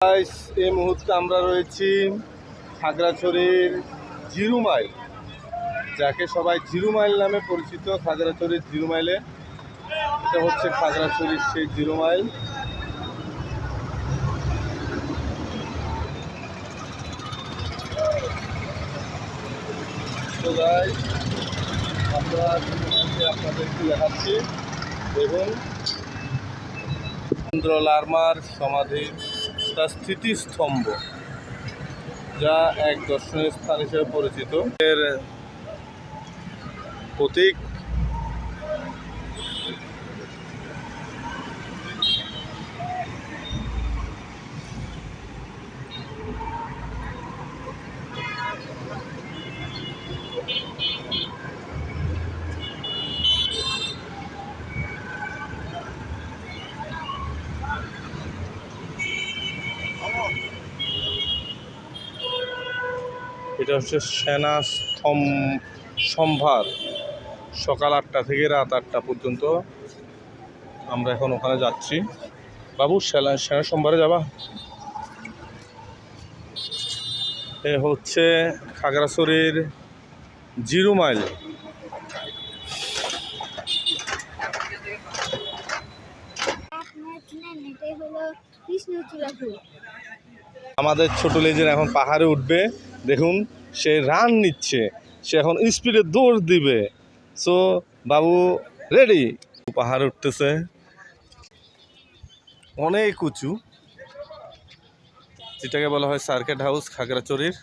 Guys, এই মুহূর্তে আমরা রয়েছি খাগড়াছড়ির জিরো মাইল, যাকে সবাই জিরো মাইল নামে পরিচিত। খাগড়াছড়ির জিরো মাইলে এটা হচ্ছে খাগড়াছড়ির সেই জিরো মাইল। তো গাইস, আমরা জিরো মাইলকে আপনাদেরকে দেখাচ্ছি। দেখুন, চন্দ্র লারমার সমাধি, তার স্মৃতিস্তম্ভ, যা এক দর্শনীয় স্থান হিসেবে পরিচিত। এর প্রতীক এটা হচ্ছে সেনা সম্ভার। সকাল 8টা থেকে রাত 8টা পর্যন্ত আমরা এখন ওখানে যাচ্ছি। বাবু, সেনা সম্ভারে যাবা? এ হচ্ছে খাগড়াছড়ির জিরো মাইল। আমাদের ছোট লেজের এখন পাহাড়ে উঠবে। দেখুন, সে রান নিচ্ছে, সে এখন স্পিডে দৌড় দিবে। সো বাবু রেডি। পাহাড়ে উঠতেছে, অনেক উঁচু, যেটাকে বলা হয় সার্কিট হাউস খাগড়াছড়ির।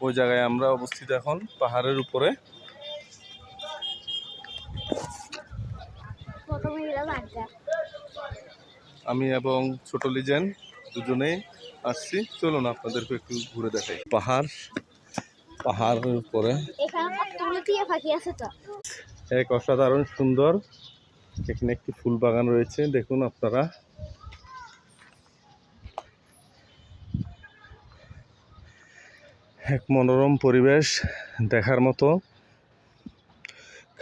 ওই জায়গায় আমরা অবস্থিত এখন, পাহাড়ের উপরে। আমি এবং ছোট লিজেন দুজনেই আসছি। চলুন আপনাদেরকে একটু ঘুরে দেখাই। পাহাড়ের উপরে এক অসাধারণ সুন্দর এখানে একটি ফুল বাগান রয়েছে। দেখুন আপনারা, এক মনোরম পরিবেশ দেখার মতো।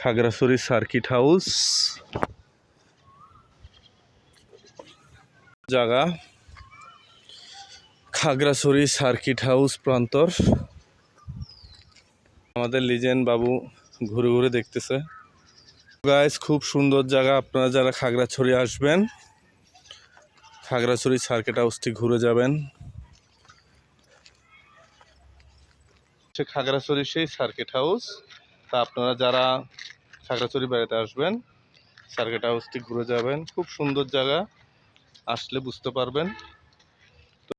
খাগড়াছড়ি সার্কিট হাউস জায়গা, খাগড়াছড়ি সার্কিট হাউস প্রান্তর। আমাদের লিজেন্ড বাবু ঘুরে ঘুরে দেখতেছে। গাইস, খুব সুন্দর জায়গা। আপনারা যারা খাগড়াছড়ি আসবেন, খাগড়াছড়ি সার্কিট হাউসটি ঘুরে যাবেন। খাগড়াছড়ি সেই সার্কিট হাউস। তা আপনারা যারা খাগড়াছড়ি বেড়াতে আসবেন, সার্কিট হাউসটি ঘুরে যাবেন। খুব সুন্দর জায়গা, আসলে বুঝতে পারবেন।